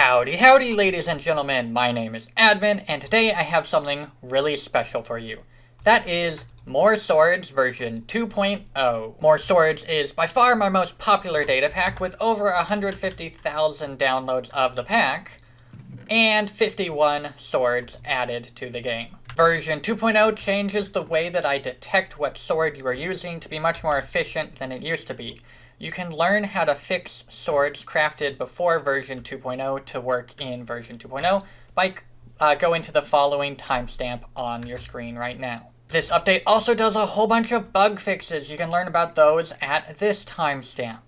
Howdy, howdy, ladies and gentlemen. My name is Admin, and today I have something really special for you. That is Moar Swords version 2.0. Moar Swords is by far my most popular data pack, with over 150,000 downloads of the pack, and 51 swords added to the game. Version 2.0 changes the way that I detect what sword you are using to be much more efficient than it used to be. You can learn how to fix swords crafted before version 2.0 to work in version 2.0 by going to the following timestamp on your screen right now. This update also does a whole bunch of bug fixes. You can learn about those at this timestamp.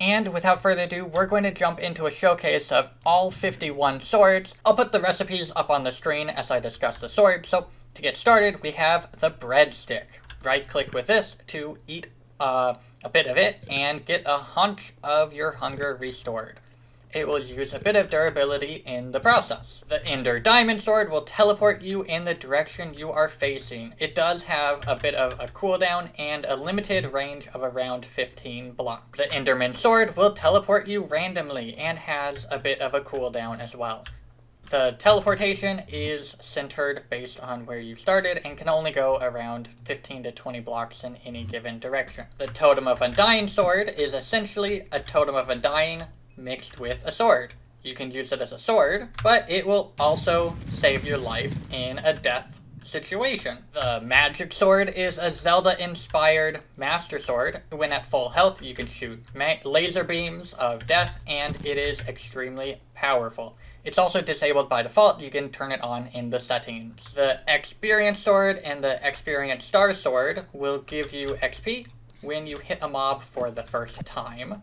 And without further ado, we're going to jump into a showcase of all 51 swords. I'll put the recipes up on the screen as I discuss the sword. So to get started, we have the breadstick. Right click with this to eat a bit of it and get a hunch of your hunger restored. It will use a bit of durability in the process. The Ender Diamond Sword will teleport you in the direction you are facing. It does have a bit of a cooldown and a limited range of around 15 blocks. The Enderman Sword will teleport you randomly and has a bit of a cooldown as well. The teleportation is centered based on where you started and can only go around 15 to 20 blocks in any given direction. The Totem of Undying Sword is essentially a Totem of Undying mixed with a sword. You can use it as a sword, but it will also save your life in a death situation. The Magic Sword is a Zelda-inspired Master Sword. When at full health, you can shoot laser beams of death, and it is extremely powerful. It's also disabled by default. You can turn it on in the settings. The Experience Sword and the Experience Star Sword will give you XP when you hit a mob for the first time.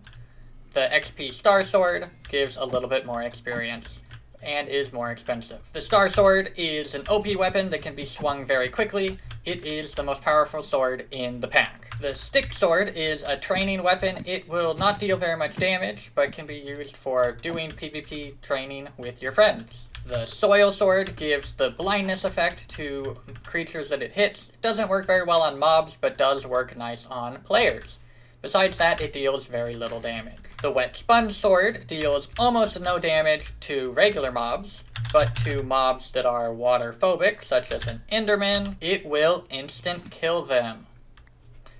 The XP Star Sword gives a little bit more experience and is more expensive. The Star Sword is an OP weapon that can be swung very quickly. It is the most powerful sword in the pack. The Stick Sword is a training weapon. It will not deal very much damage, but can be used for doing PvP training with your friends. The Soil Sword gives the blindness effect to creatures that it hits. It doesn't work very well on mobs, but does work nice on players. Besides that, it deals very little damage. The Wet Sponge Sword deals almost no damage to regular mobs, but to mobs that are water phobic, such as an Enderman, it will instant kill them.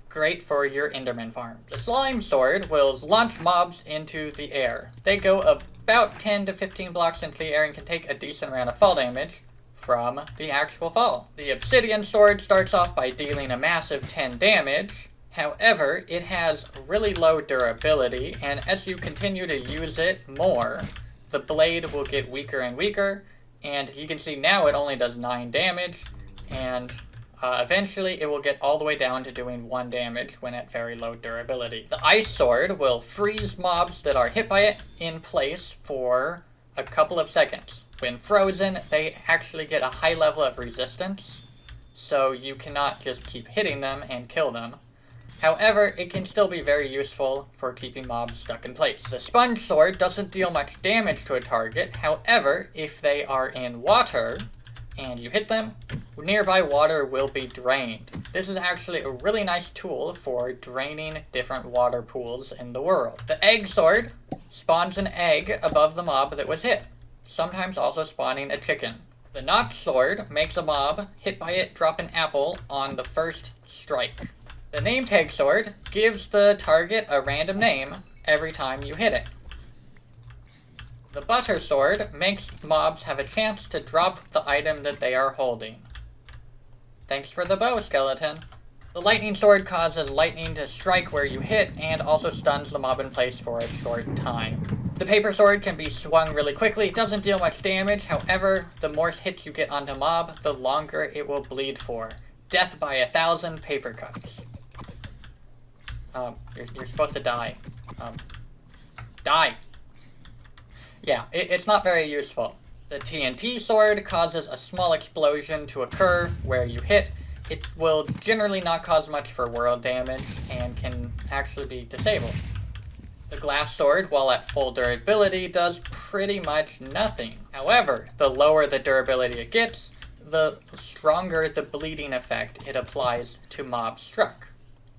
Great for your Enderman farms. The Slime Sword will launch mobs into the air. They go about 10 to 15 blocks into the air and can take a decent amount of fall damage from the actual fall. The Obsidian Sword starts off by dealing a massive 10 damage. However, it has really low durability, and as you continue to use it more, the blade will get weaker and weaker, and you can see now it only does 9 damage, and eventually it will get all the way down to doing 1 damage when at very low durability. The Ice Sword will freeze mobs that are hit by it in place for a couple of seconds. When frozen, they actually get a high level of resistance, so you cannot just keep hitting them and kill them. However, it can still be very useful for keeping mobs stuck in place. The Sponge Sword doesn't deal much damage to a target. However, if they are in water and you hit them, nearby water will be drained. This is actually a really nice tool for draining different water pools in the world. The Egg Sword spawns an egg above the mob that was hit, sometimes also spawning a chicken. The Notch Sword makes a mob hit by it drop an apple on the first strike. The Name Tag Sword gives the target a random name every time you hit it. The Butter Sword makes mobs have a chance to drop the item that they are holding. Thanks for the bow, skeleton. The Lightning Sword causes lightning to strike where you hit and also stuns the mob in place for a short time. The Paper Sword can be swung really quickly. It doesn't deal much damage. However, the more hits you get onto mob, the longer it will bleed for. Death by 1,000 paper cuts. You're supposed to die. Die! Yeah, it's not very useful. The TNT Sword causes a small explosion to occur where you hit. It will generally not cause much for world damage and can actually be disabled. The Glass Sword, while at full durability, does pretty much nothing. However, the lower the durability it gets, the stronger the bleeding effect it applies to mobs struck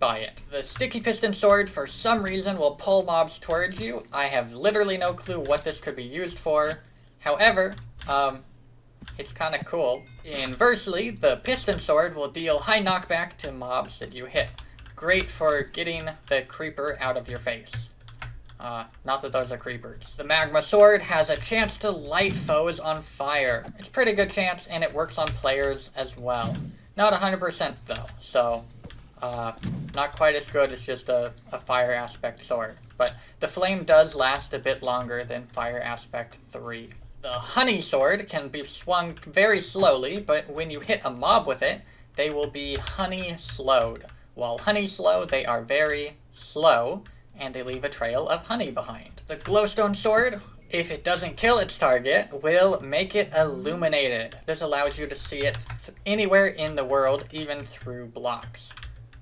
by it. The Sticky Piston Sword, for some reason, will pull mobs towards you. I have literally no clue what this could be used for. However, it's kind of cool. Inversely, the piston sword will deal high knockback to mobs that you hit. Great for getting the creeper out of your face. Not that those are creepers. The magma sword has a chance to light foes on fire. It's a pretty good chance, and it works on players as well. Not 100% though, so not quite as good as just a fire aspect sword. But the flame does last a bit longer than fire aspect 3. The honey sword can be swung very slowly, but when you hit a mob with it, they will be honey slowed. While honey slow, they are very slow, and they leave a trail of honey behind. The glowstone sword, if it doesn't kill its target, will make it illuminated. This allows you to see it anywhere in the world, even through blocks.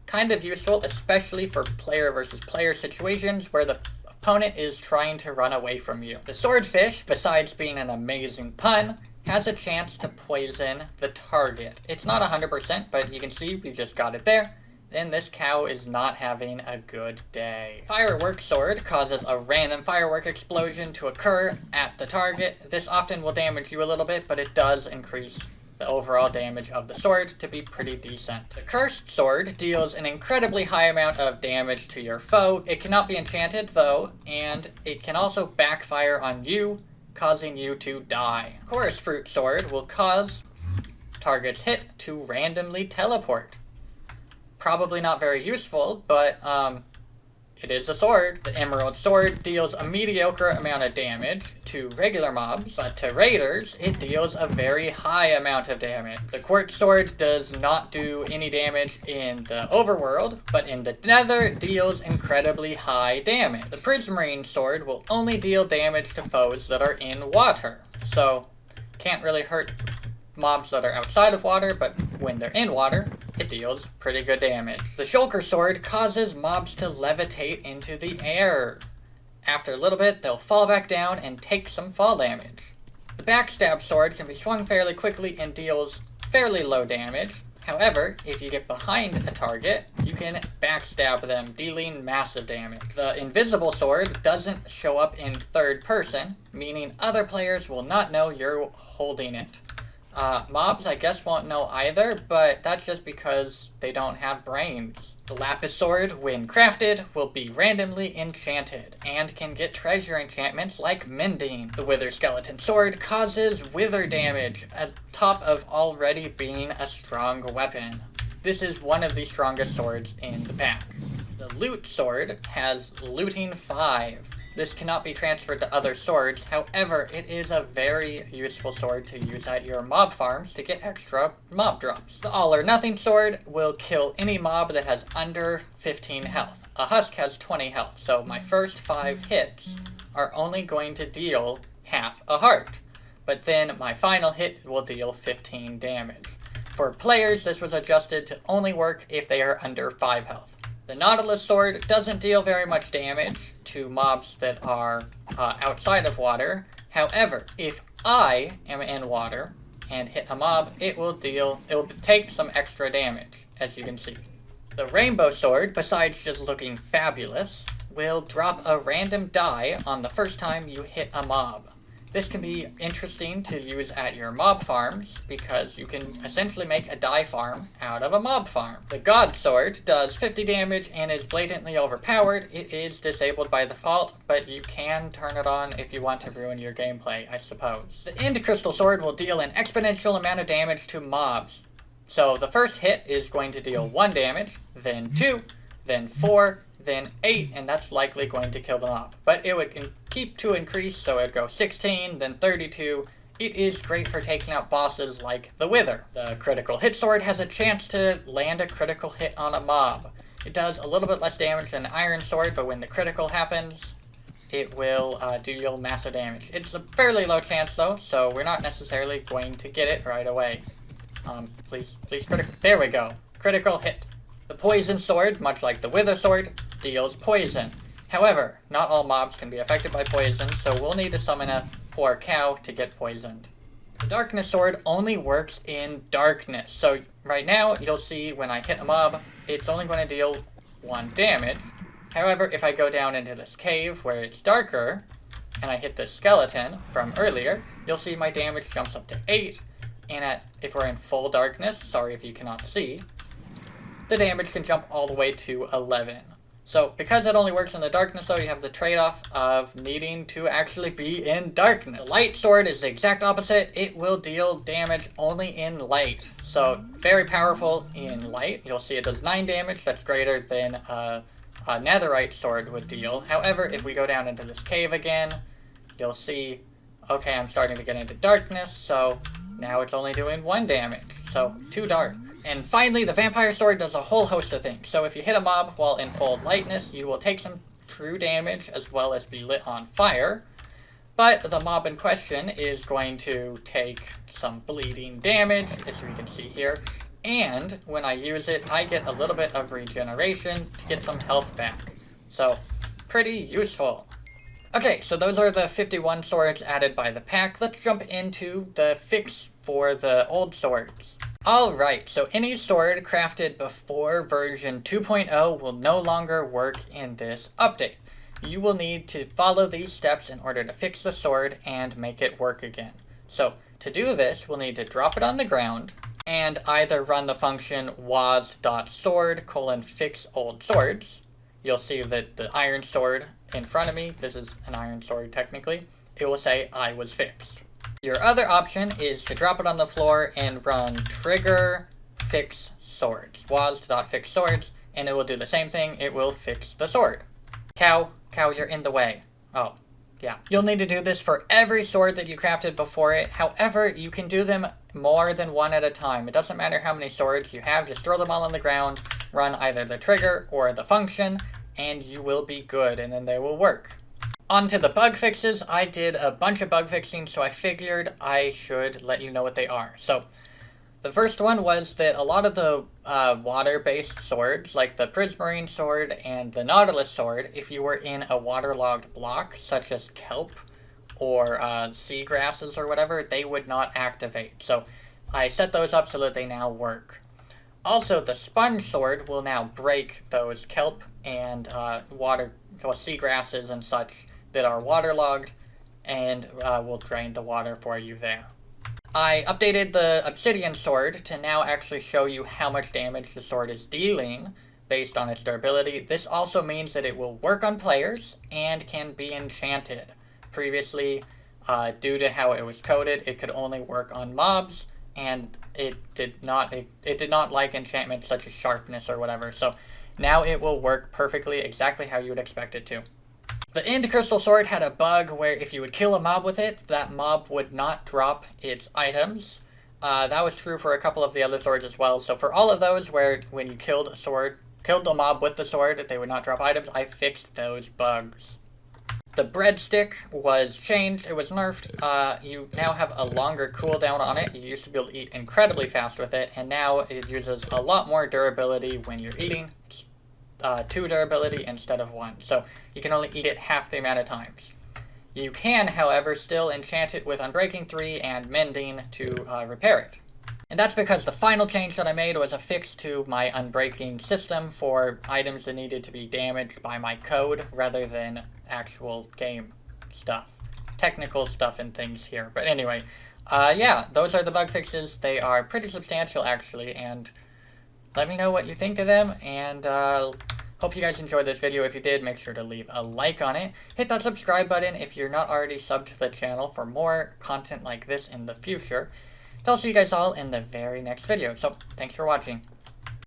Kind of useful, especially for player versus player situations where the opponent is trying to run away from you. The swordfish, besides being an amazing pun, has a chance to poison the target. It's not 100%, but you can see we just got it there. Then this cow is not having a good day. Firework sword causes a random firework explosion to occur at the target. This often will damage you a little bit, but it does increase the overall damage of the sword to be pretty decent. The cursed sword deals an incredibly high amount of damage to your foe. It cannot be enchanted though, and it can also backfire on you, causing you to die. Chorus fruit sword will cause targets hit to randomly teleport. Probably not very useful, but it is a sword. The emerald sword deals a mediocre amount of damage to regular mobs, but to raiders, it deals a very high amount of damage. The quartz sword does not do any damage in the overworld, but in the nether deals incredibly high damage. The prismarine sword will only deal damage to foes that are in water, so can't really hurt mobs that are outside of water, but when they're in water, it deals pretty good damage. The shulker sword causes mobs to levitate into the air. After a little bit, they'll fall back down and take some fall damage. The backstab sword can be swung fairly quickly and deals fairly low damage. However, if you get behind a target, you can backstab them, dealing massive damage. The invisible sword doesn't show up in third person, meaning other players will not know you're holding it. Mobs, I guess, won't know either, but that's just because they don't have brains. The lapis sword, when crafted, will be randomly enchanted, and can get treasure enchantments like mending. The wither skeleton sword causes wither damage, on top of already being a strong weapon. This is one of the strongest swords in the pack. The loot sword has looting 5. This cannot be transferred to other swords, however, it is a very useful sword to use at your mob farms to get extra mob drops. The all or nothing sword will kill any mob that has under 15 health. A husk has 20 health, so my first 5 hits are only going to deal half a heart, but then my final hit will deal 15 damage. For players, this was adjusted to only work if they are under 5 health. The Nautilus sword doesn't deal very much damage to mobs that are outside of water. However, if I am in water and hit a mob, it will take some extra damage, as you can see. The Rainbow sword, besides just looking fabulous, will drop a random die on the first time you hit a mob. This can be interesting to use at your mob farms, because you can essentially make a die farm out of a mob farm. The God Sword does 50 damage and is blatantly overpowered. It is disabled by default, but you can turn it on if you want to ruin your gameplay, I suppose. The End Crystal Sword will deal an exponential amount of damage to mobs. So the first hit is going to deal 1 damage, then 2, then 4, then 8, and that's likely going to kill the mob. But it would keep to increase, so it would go 16, then 32. It is great for taking out bosses like the Wither. The Critical Hit Sword has a chance to land a critical hit on a mob. It does a little bit less damage than Iron Sword, but when the critical happens, it will deal massive damage. It's a fairly low chance though, so we're not necessarily going to get it right away. Please, critical. There we go. Critical hit. The Poison Sword, much like the Wither Sword, deals poison. However, not all mobs can be affected by poison, so we'll need to summon a poor cow to get poisoned. The Darkness Sword only works in darkness, so right now you'll see when I hit a mob, it's only going to deal 1 damage. However, if I go down into this cave where it's darker, and I hit the skeleton from earlier, you'll see my damage jumps up to 8, and if we're in full darkness, sorry if you cannot see, the damage can jump all the way to 11. So because it only works in the darkness though, you have the trade-off of needing to actually be in darkness. The light sword is the exact opposite. It will deal damage only in light. So very powerful in light. You'll see it does 9 damage. That's greater than a netherite sword would deal. However, if we go down into this cave again, you'll see, okay, I'm starting to get into darkness, so now it's only doing 1 damage. So too dark. And finally, the vampire sword does a whole host of things. So if you hit a mob while in full lightness, you will take some true damage as well as be lit on fire. But the mob in question is going to take some bleeding damage, as we can see here. And when I use it, I get a little bit of regeneration to get some health back. So pretty useful. Okay, so those are the 51 swords added by the pack. Let's jump into the fix for the old swords. Alright, so any sword crafted before version 2.0 will no longer work in this update. You will need to follow these steps in order to fix the sword and make it work again. So to do this, we'll need to drop it on the ground and either run the function was.sword:"fix old swords. You'll see that the iron sword in front of me, this is an iron sword technically, it will say I was fixed. Your other option is to drop it on the floor and run trigger fix swords, was.fix swords, and it will do the same thing, it will fix the sword. Cow, you're in the way. Oh, yeah. You'll need to do this for every sword that you crafted before it. However, you can do them more than one at a time. It doesn't matter how many swords you have, just throw them all on the ground, run either the trigger or the function, and you will be good, and then they will work. On to the bug fixes. I did a bunch of bug fixing, so I figured I should let you know what they are. So, the first one was that a lot of the water-based swords, like the Prismarine sword and the Nautilus sword, if you were in a waterlogged block, such as kelp or seagrasses or whatever, they would not activate. So, I set those up so that they now work. Also, the sponge sword will now break those kelp and seagrasses and such that are waterlogged, and will drain the water for you there. I updated the obsidian sword to now actually show you how much damage the sword is dealing based on its durability. This also means that it will work on players and can be enchanted. Previously, due to how it was coded, it could only work on mobs, and it did not like enchantments such as sharpness or whatever, so now it will work perfectly exactly how you would expect it to. The End Crystal Sword had a bug where if you would kill a mob with it, that mob would not drop its items. That was true for a couple of the other swords as well, so for all of those where when you killed a mob with the sword, they would not drop items, I fixed those bugs. The breadstick was changed, it was nerfed. You now have a longer cooldown on it. You used to be able to eat incredibly fast with it, and now it uses a lot more durability when you're eating. 2 durability instead of 1, so you can only eat it half the amount of times. You can, however, still enchant it with Unbreaking 3 and Mending to repair it. And that's because the final change that I made was a fix to my Unbreaking system for items that needed to be damaged by my code rather than actual game stuff. Technical stuff and things here. But anyway, yeah, those are the bug fixes. They are pretty substantial actually, and let me know what you think of them, and hope you guys enjoyed this video. If you did, make sure to leave a like on it. Hit that subscribe button if you're not already subbed to the channel for more content like this in the future. I'll see you guys all in the very next video. So, thanks for watching.